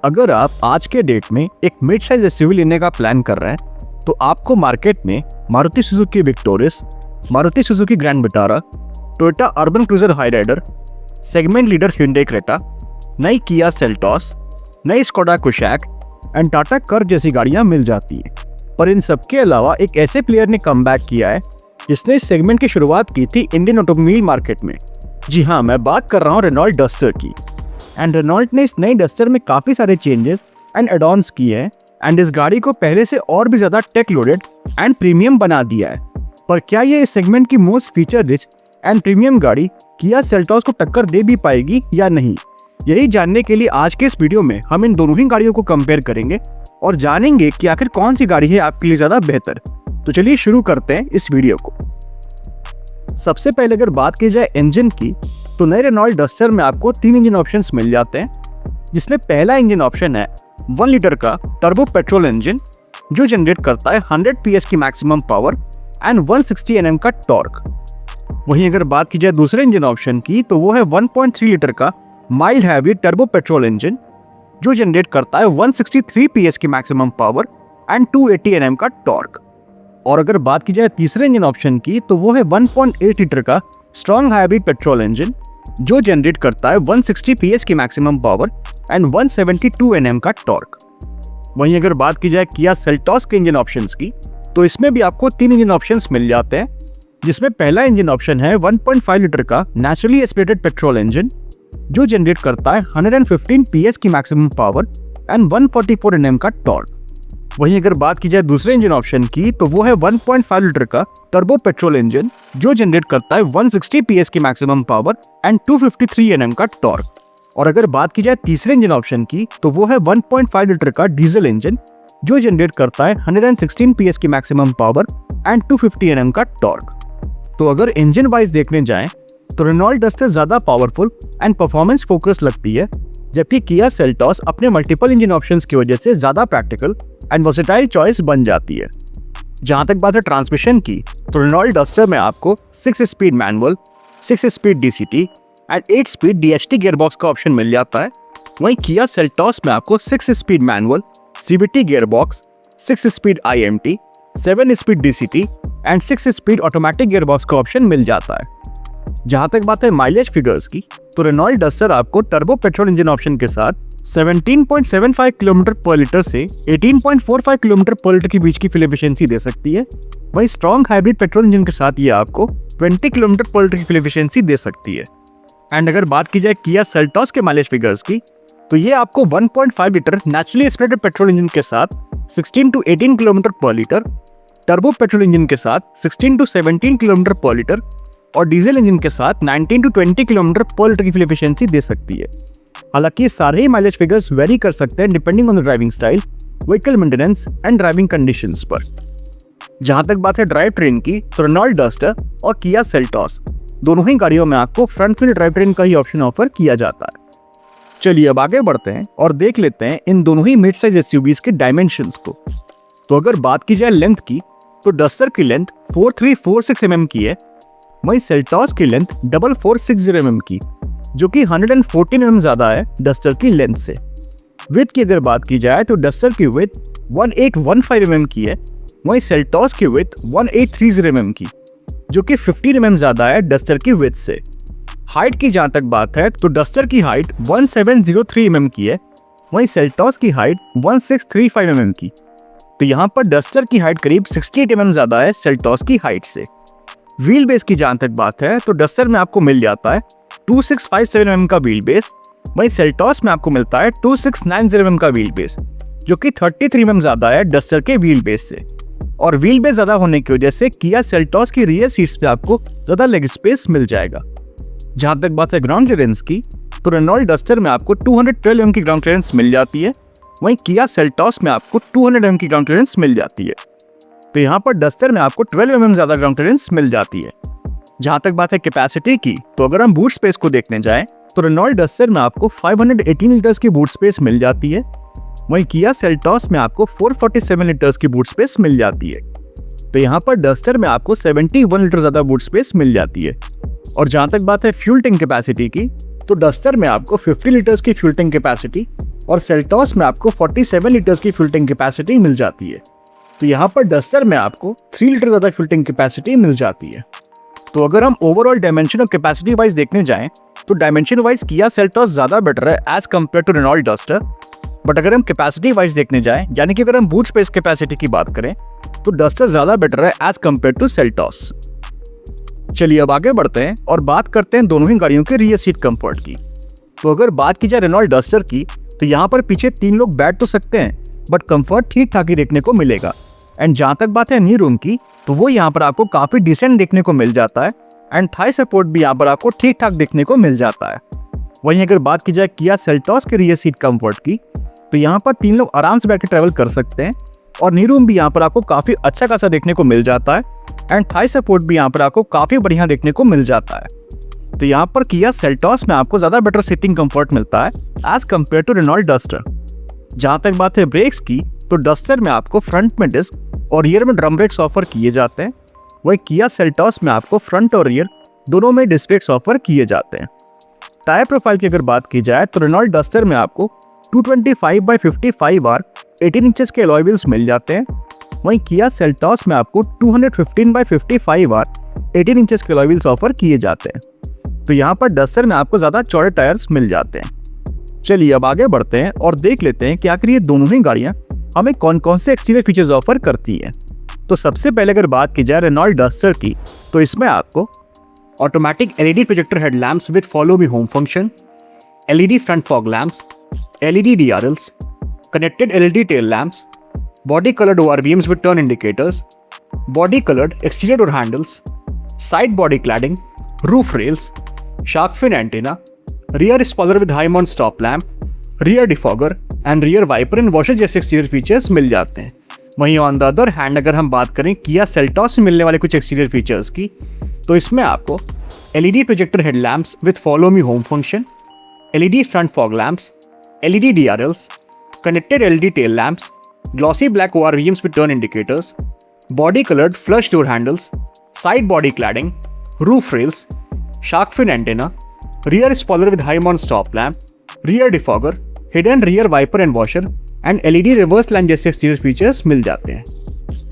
अगर आप आज के डेट में एक मिड साइज एसयूवी लेने का प्लान कर रहे हैं तो आपको मार्केट में Maruti Suzuki Victoris, Maruti Suzuki grand Vitara, Toyota urban cruiser Hyryder, segment leader hyundai Creta, नई किया सेल्टॉस, नई Skoda Kushaq and Tata curve जैसी गाड़ियां मिल जाती हैं। पर इन सब के अलावा एक ऐसे प्लेयर ने कमबैक किया है जिसने इस सेगमेंट की शुरुआत की थी इंडियन ऑटोमोबाइल मार्केट में। जी हाँ, मैं बात कर रहा हूँ रेनॉल्ट डस्टर की। एंड रेनॉल्ट ने इस नई डस्टर में काफ़ी सारे चेंजेस एंड एड-ऑन्स किए हैं एंड इस गाड़ी को पहले से और भी ज़्यादा टेक लोडेड एंड प्रीमियम बना दिया है। पर क्या ये इस सेगमेंट की most feature rich and premium गाड़ी किया सेल्टॉस को टक्कर दे भी पाएगी या नहीं, यही जानने के लिए आज के इस वीडियो में हम इन दोनों ही गाड़ियों को कंपेयर करेंगे और जानेंगे कि आखिर कौन सी गाड़ी है आपके लिए ज़्यादा बेहतर। तो चलिए शुरू करते हैं इस वीडियो को। सबसे पहले अगर बात की जाए इंजन की, तो नए रेनॉल्ट डस्टर में आपको 3 इंजन ऑप्शंस मिल जाते हैं, जिसमें पहला इंजन ऑप्शन है 1 लीटर का टर्बो पेट्रोल इंजन जो जनरेट करता है 100 PS की मैक्सिमम पावर एंड 160 Nm का टॉर्क। वहीं अगर बात की जाए दूसरे इंजन ऑप्शन की, तो वो है 1.3 लीटर का mild heavy turbo petrol engine जो जनरेट करता है 163 PS की मैक्सिमम पावर एंड 280 Nm का टॉर्क। और अगर बात की जाए तीसरे इंजन ऑप्शन की, तो वो है 1.8 लीटर का स्ट्रॉन्ग हाइब्रिड पेट्रोल इंजन जो जनरेट करता है 160 PS की मैक्सिमम पावर एंड 172 Nm का टॉर्क। वहीं अगर बात की जाए किया सेल्टॉस के इंजन ऑप्शंस की, तो इसमें भी आपको 3 इंजन ऑप्शंस मिल जाते हैं, जिसमें पहला इंजन ऑप्शन है 1.5 लीटर का नेचुरली एस्पिरेटेड पेट्रोल इंजन जो जनरेट करता है 115 PS की मैक्सिमम पावर एंड 144 Nm का टॉर्क। वहीं अगर बात की जाए दूसरे इंजन ऑप्शन की, तो वो है 1.5 लीटर का टर्बो पेट्रोल इंजन जो जनरेट करता है 160 PS की मैक्सिमम पावर एंड 253 Nm का टॉर्क। और अगर बात की जाए तीसरे इंजन ऑप्शन की, तो वो है 1.5 लीटर का डीजल इंजन जो जनरेट करता है 116 PS की मैक्सिमम पावर एंड 250 Nm का टॉर्क। तो अगर इंजन वाइज देखने जाएं तो रेनॉल्ट डस्टर ज़्यादा पावरफुल एंड परफॉर्मेंस फोकस लगती है, जबकि किया सेल्टॉस अपने मल्टीपल इंजन ऑप्शंस की वजह से ज़्यादा प्रैक्टिकल एंड वर्सेटाइल चॉइस बन जाती है। जहाँ तक बात है ट्रांसमिशन की, तो रेनॉल्ट डस्टर में आपको 6 speed manual, 6 speed DCT and 8 speed DHT gearbox का ऑप्शन मिल जाता है। वहीं किया सेल्टॉस में आपको 6 speed manual, CVT gearbox, 6 speed IMT, 7 speed DCT and 6 speed automatic gearbox का ऑप्शन मिल जाता है। जहाँ तक बात है माइलेज फिगर्स की, तो रेनॉल्ट डस्टर आपको टर्बो पेट्रोल इंजन ऑप्शन के साथ 17.75 किलोमीटर पर लीटर से 18.45 किलोमीटर पर लीटर के बीच की फ्यूल एफिशिएंसी दे सकती है। वहीं स्ट्रॉन्ग हाइब्रिड पेट्रोल इंजन के साथ ये आपको 20 किलोमीटर पर लीटर की फ्यूल एफिशिएंसी दे सकती है। एंड अगर बात की जाए किया सेल्टॉस के माइलेज फिगर्स की, तो ये आपको 1.5 litre naturally aspirated petrol engine के साथ 16 to 18 किलोमीटर पर लीटर, टर्बो पेट्रोल इंजन के साथ 16 to 17 किलोमीटर पर लीटर और डीजल इंजन के साथ 19 to 20 किलोमीटर पर लीटर की फ्यूल एफिशिएंसी दे सकती है। हालांकि सारे ही माइलेज फिगर्स वेरी कर सकते हैं depending on the driving style, vehicle maintenance and driving conditions पर। जहां तक बात है ड्राइव ट्रेन की, तो रेनॉल्ट डस्टर और किया सेल्टॉस दोनों ही गाड़ियों में आपको फ्रंट व्हील ड्राइव ट्रेन का ही ऑप्शन ऑफर किया जाता है। चलिए अब आगे बढ़ते हैं और देख लेते हैं इन दोनों ही मिड साइज एसयूवीज के डायमेंशंस को। तो अगर बात की जाए लेंथ की, तो डस्टर की लेंथ 4346 mm की है, वहीं सेल्टॉस की लेंथ 4460 mm की, जो कि 114 mm ज्यादा है डस्टर की लेंथ से। विड्थ की अगर बात की जाए, तो डस्टर की विड्थ 1815 mm की है, वहीं सेल्टॉस की विड्थ 1830 mm की, जो कि 15 mm ज्यादा है डस्टर की विड्थ से। हाइट की जहां तक बात है, तो डस्टर की हाइट 1703 mm की है, वहीं सेल्टॉस की हाइट 1635 mm की। तो यहाँ पर डस्टर की हाइट करीब 68 mm ज्यादा है सेल्टॉस की हाइट से। व्हील बेस की जहां तक बात है, तो डस्टर में आपको मिल जाता है 2657 mm का व्हील बेस, वहीं सेल्टॉस में आपको मिलता है 2690 mm का व्हील बेस, जो कि 33 mm ज्यादा है डस्टर के व्हील बेस से। और व्हील बेस ज्यादा होने की वजह से किया सेल्टॉस की रियर सीट्स पे आपको ज्यादा लेग स्पेस मिल जाएगा। जहां तक बात है ग्राउंड क्लियरेंस की, तो रेनॉल्ट डस्टर में आपको 212 mm की ग्राउंड क्लियरेंस मिल जाती है, वहीं किया सेल्टॉस में आपको 200 mm की ग्राउंड क्लियरेंस मिल जाती है। तो यहाँ पर डस्टर में आपको 12 mm ज्यादा ग्राउंड क्लियरेंस मिल जाती है। जहां तक बात है कैपेसिटी की, तो अगर हम बूट स्पेस को देखने जाएं, तो रेनॉल्ट डस्टर में आपको 518 लीटर्स की बूट स्पेस मिल जाती है, वहीं किया सेल्टॉस में आपको 447 लीटर्स की बूट स्पेस मिल जाती है। तो यहाँ पर डस्टर में आपको 71 लीटर ज्यादा बूट स्पेस मिल जाती है। और जहां तक बात है फ्यूल टैंक कैपेसिटी की, तो डस्टर में आपको 50 लीटर्स की फ्यूल टैंक कैपेसिटी और सेल्टॉस में आपको 47 लीटर्स की फ्यूल टैंक कैपेसिटी मिल जाती है। तो यहाँ पर डस्टर में आपको 3 लीटर ज़्यादा फ्यूल टैंक कैपेसिटी मिल जाती है। तो अगर हम ओवरऑल डायमेंशन और कैपेसिटी वाइज देखने जाएं तो डायमेंशन वाइज किया सेल्टॉस ज़्यादा बेटर है as compared to Renault Duster. But अगर हम कैपेसिटी वाइज देखने जाएं, यानी कि अगर हम बूट स्पेस कैपेसिटी की बात करें, तो डस्टर ज़्यादा बेटर है एज कम्पेयर टू सेल्टॉस। चलिए अब आगे बढ़ते हैं और बात करते हैं दोनों ही गाड़ियों के रियर सीट कंफर्ट की। तो अगर बात की जाए रेनॉल्ट डस्टर की, तो यहाँ पर पीछे 3 लोग बैठ तो सकते हैं, बट कंफर्ट ठीक ठाक ही देखने को मिलेगा। एंड जहाँ तक बात है नी रूम की, तो वो यहाँ पर आपको काफ़ी डिसेंट देखने को मिल जाता है। एंड थाई सपोर्ट भी यहाँ पर आपको ठीक ठाक देखने को मिल जाता है। वहीं अगर बात की जाए किया सेल्टॉस के रियर सीट कंफर्ट की, तो यहाँ पर 3 लोग आराम से बैठ के ट्रैवल कर सकते हैं और नी रूम भी यहाँ पर आपको काफ़ी अच्छा खासा देखने को मिल जाता है। एंड थाई सपोर्ट भी यहाँ पर आपको काफ़ी बढ़िया देखने को मिल जाता है। तो यहाँ पर किया सेल्टॉस में आपको ज़्यादा बेटर सीटिंग कंफर्ट मिलता है as compared to Renault Duster. जहाँ तक बात है ब्रेक्स की, तो डस्टर में आपको फ्रंट में डिस्क और रियर में ड्रम ब्रेक्स ऑफर किए जाते हैं। वहीं किया सेल्टॉस में आपको फ्रंट और रियर दोनों में डिस्क ब्रेक्स ऑफर किए जाते हैं। टायर प्रोफाइल की अगर बात की जाए तो रेनॉल्ट डस्टर में आपको 225/55 आर 18 इंचेस के अलॉय व्हील्स मिल जाते हैं। वहीं किया सेल्टॉस में आपको 215/55 आर 18 इंचेस के अलॉय व्हील्स ऑफर किए जाते हैं। तो यहाँ पर डस्टर में आपको ज़्यादा चौड़े टायर्स मिल जाते हैं। चलिए अब आगे बढ़ते हैं और देख लेते हैं कि आखिर ये दोनों ही गाड़ियाँ हमें कौन कौन से एक्सटीरियर फीचर्स ऑफर करती हैं। तो सबसे पहले अगर बात की जाए रेनॉल्ट डस्टर की, तो इसमें आपको automatic LED projector headlamps with follow me home function, LED front fog lamps, LED DRLs, connected LED tail lamps, body colored ORVMs with turn indicators, body colored exterior door handles, side body cladding, roof rails, shark fin antenna, rear spoiler with high mount stop lamp, rear defogger and rear wiper and washer जैसे exterior features मिल जाते हैं। वहीं on the other hand अगर हम बात करें Kia Seltos में मिलने वाले कुछ एक्सटीरियर फीचर्स की, तो इसमें आपको LED projector headlamps with follow me home function, LED front fog lamps, LED DRLs, connected LED tail lamps, glossy black ORVMs with turn indicators, body colored flush door handles, side body cladding, roof rails, shark fin antenna, rear spoiler with high mount stop lamp, rear defogger, hidden rear wiper and washer and LED reverse lamp जैसे exterior features मिल जाते हैं।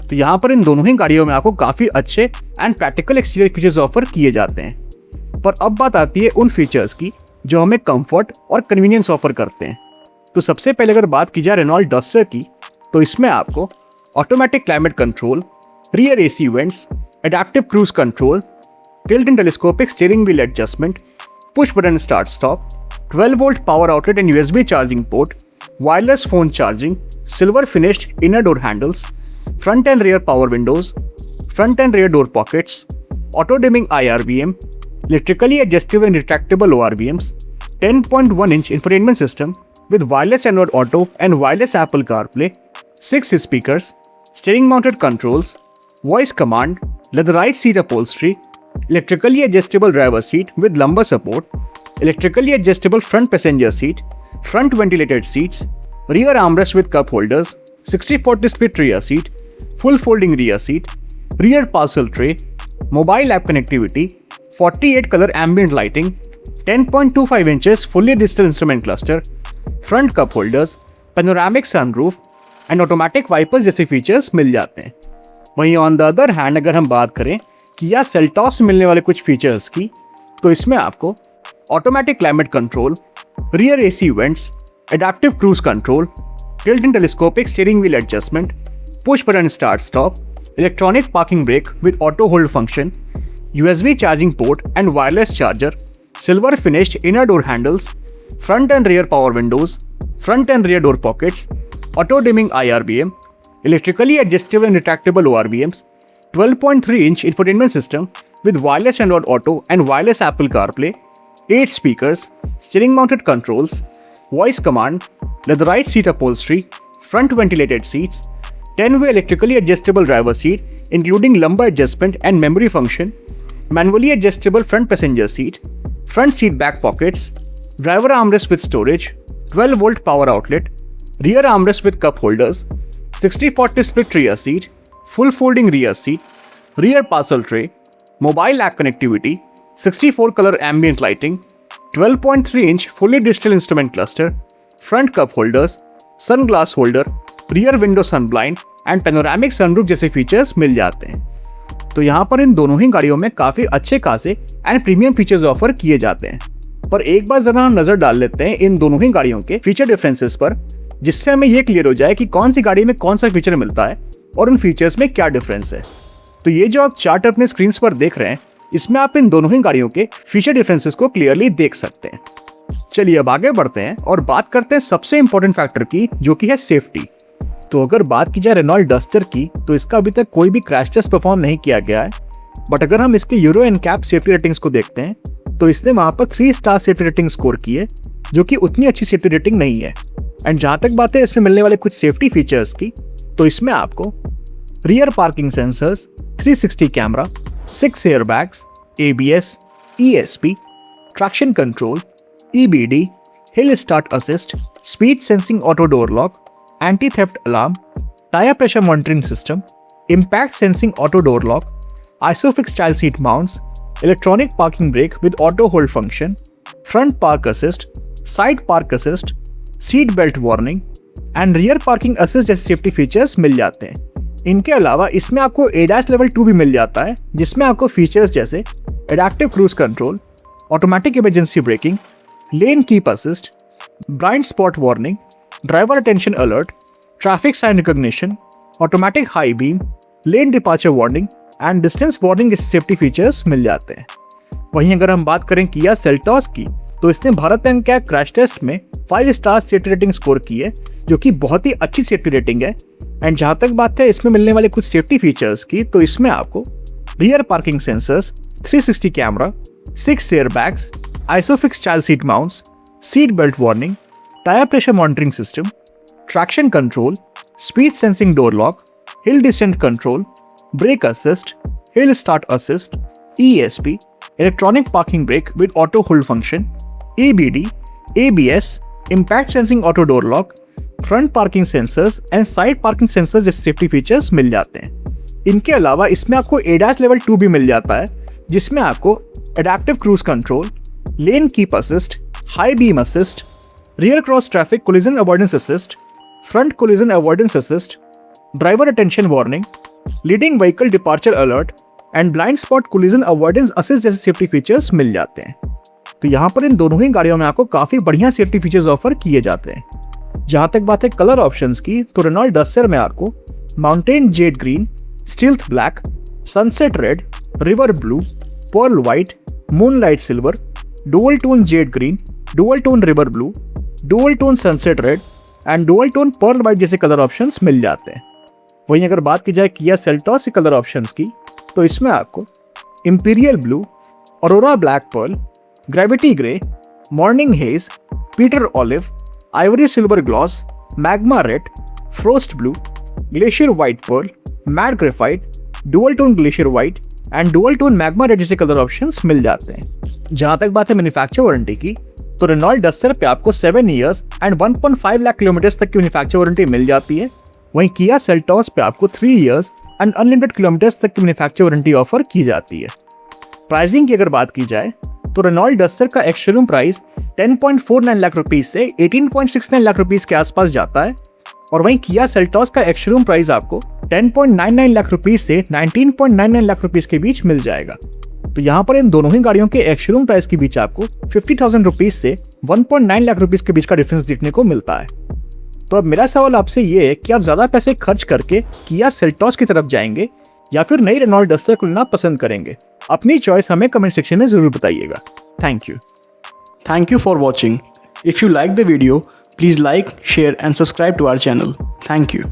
तो यहाँ पर इन दोनों ही गाड़ियों में आपको काफ़ी अच्छे and practical exterior features offer किए जाते हैं। पर अब बात आती है उन फीचर्स की जो हमें कंफर्ट और कन्वीनियंस ऑफर करते हैं। तो सबसे पहले अगर बात की जाए रेनॉल्ट डस्टर की, तो इसमें आपको automatic climate control, rear AC vents, adaptive cruise control, tilt and telescopic steering wheel adjustment, push button start stop, 12 volt power outlet and USB charging port, wireless phone charging, silver finished inner door handles, front end rear power Windows, front end rear door pockets, auto dimming IRVM, electrically adjustable and retractable ORVMs, 10.1 inch infotainment system with wireless Android Auto and wireless Apple CarPlay, 6 speakers, steering mounted controls, voice command, leatherite seat upholstery, electrically adjustable driver seat with lumbar support, electrically adjustable front passenger seat, front ventilated seats, rear armrest with cup holders, 60/40 split rear seat, full folding rear seat, rear parcel tray, mobile app connectivity, 48 color ambient lighting, 10.25 inches fully digital instrument cluster, front cup holders, panoramic sunroof and automatic wipers जैसे features मिल जाते हैं। वहीं on the other hand अगर हम बात करें Kia Seltos में मिलने वाले कुछ फीचर्स की, तो इसमें आपको automatic climate control, rear AC vents, adaptive cruise control, tilt and telescopic steering wheel adjustment, push button start stop, electronic parking brake with auto hold function, USB charging port and wireless charger, silver finished inner door handles, front and rear power windows, front and rear door pockets, auto dimming IRVM, electrically adjustable and retractable ORVMs, 12.3 inch infotainment system with wireless Android Auto and wireless Apple CarPlay, 8 speakers, steering mounted controls, voice command, leatherite seat upholstery, front ventilated seats, 10-way electrically adjustable driver seat including lumbar adjustment and memory function, manually adjustable front passenger seat, front seat back pockets, driver armrest with storage, 12 volt power outlet, rear armrest with cup holders, 60/40 split rear seat, full folding rear seat, rear parcel tray, mobile app connectivity, 64 color ambient lighting, 12.3 inch fully digital instrument cluster, front cup holders, sun glass holder, rear window sun blind and panoramic sunroof जैसे features मिल जाते हैं। तो यहाँ पर इन दोनों ही गाड़ियों में काफ़ी अच्छे खासे एंड प्रीमियम फीचर्स ऑफर किए जाते हैं। पर एक बार जरा हम नज़र डाल लेते हैं इन दोनों ही गाड़ियों के फीचर डिफरेंसेस पर, जिससे हमें ये क्लियर हो जाए कि कौन सी गाड़ी में कौन सा फीचर मिलता है और उन फीचर्स में क्या डिफरेंस है। तो ये जो आप चार्ट अपने स्क्रीन पर देख रहे हैं, इसमें आप इन दोनों ही गाड़ियों के फीचर डिफरेंसेस को क्लियरली देख सकते हैं। चलिए अब आगे बढ़ते हैं और बात करते हैं सबसे इंपॉर्टेंट फैक्टर की, जो कि है सेफ्टी। तो अगर बात की जाए रेनॉल्ट डस्टर की, तो इसका अभी तक कोई भी क्रैश टेस्ट परफॉर्म नहीं किया गया है। बट अगर हम इसके यूरो एनकैप सेफ्टी रेटिंग्स को देखते हैं, तो इसने वहां पर 3 स्टार सेफ्टी रेटिंग स्कोर की है, जो कि उतनी अच्छी सेफ्टी रेटिंग नहीं है। एंड जहां तक बात है इसमें मिलने वाले कुछ सेफ्टी फीचर्स की, तो इसमें आपको rear parking sensors, 360 camera, 6 airbags, ABS, ESP, traction control, EBD, hill start assist, speed sensing auto door lock, anti theft alarm, tyre pressure monitoring system, impact sensing auto door lock, isofix child seat mounts, electronic parking brake with auto hold function, front park assist, side park assist, seat belt warning and rear parking assist जैसे safety features मिल जाते हैं। इनके अलावा इसमें आपको ADAS level 2 भी मिल जाता है, जिसमें आपको फीचर्स जैसे adaptive cruise control, automatic emergency braking, lane keep assist, blind spot warning, driver attention alert, traffic sign recognition, automatic high beam, lane departure warning and distance warning जैसे सेफ्टी फीचर्स मिल जाते हैं। वहीं अगर हम बात करें किया सेल्टॉस की, तो इसने भारत एनकैप क्रैश टेस्ट में 5 स्टार सेफ्टी रेटिंग स्कोर की है, जो कि बहुत ही अच्छी सेफ्टी रेटिंग है। एंड जहां तक बात है इसमें मिलने वाले कुछ सेफ्टी फीचर्स की, तो इसमें आपको rear parking sensors, 360 camera, 6 airbags, isofix child seat mounts, seat belt warning, tyre pressure monitoring system, traction control, speed sensing door lock, hill descent control, brake assist, hill start assist, ESP, electronic parking brake with auto hold function, EBD, ABS, impact sensing auto door lock, front parking sensors and side parking sensors जैसे safety features मिल जाते हैं। इनके अलावा इसमें आपको ADAS level 2 भी मिल जाता है, जिसमें आपको adaptive cruise control, lane keep assist, high beam assist, rear cross traffic collision avoidance assist, front collision avoidance assist, driver attention warning, leading vehicle departure alert and blind spot collision avoidance assist जैसे safety features मिल जाते हैं। तो यहाँ पर इन दोनों ही गाड़ियों में आपको काफी बढ़िया सेफ्टी फीचर्स ऑफर किए जाते हैं। जहां तक बात है कलर ऑप्शंस की, तो रेनॉल्ट डस्टर में आपको mountain Z green, stealth black, sunset red, river blue, pearl white, moonlight silver, dual tone Z green, dual tone river blue, dual tone sunset red and dual tone pearl white जैसे colour options मिल जाते हैं। वहीं अगर बात की जाए Kia Seltos के कलर ऑप्शंस की, तो इसमें आपको imperial blue, aurora black pearl, gravity grey, morning haze, pewter olive, ivory silver gloss, magma red, frost blue, glacier white pearl, matte graphite, dual tone glacier white and dual tone magma red जैसे colour options मिल जाते हैं। जहां तक बात है manufacture warranty की, तो रेनॉल्ट डस्टर पे आपको 7 ईयर्स एंड 1.5 लाख किलोमीटर्स तक की मैन्युफैक्चर वारंटी मिल जाती है। वहीं किया सेल्टॉस पे आपको 3 ईयर्स एंड अनलिमिटेड किलोमीटर्स तक की मैन्युफैक्चर वारंटी ऑफर की जाती है। प्राइसिंग की अगर बात की जाए, तो रेनॉल्ट डस्टर का एक्स-शोरूम प्राइस 10.49 लाख रुपीज से 18.69 लाख रुपीज के आसपास जाता है, और वहीं किया सेल्टॉस का एक्स-शोरूम प्राइस आपको 10.99 लाख रुपीज से 19.99 लाख रुपीज के बीच मिल जाएगा। तो यहाँ पर इन दोनों ही गाड़ियों के एक्स-शोरूम प्राइस के बीच आपको 50,000 रुपीज से 1.9 लाख रुपीज के बीच का डिफरेंस देखने को मिलता है। तो अब मेरा सवाल आपसे ये है कि आप ज्यादा पैसे खर्च करके किया सेल्टॉस की तरफ जाएंगे या फिर नई रेनॉल्ट डस्टर को लेना पसंद करेंगे? अपनी चॉइस हमें कमेंट सेक्शन में जरूर बताइएगा। Thank you. Thank you for watching. If you like the video, please like, share and subscribe to our channel. Thank you.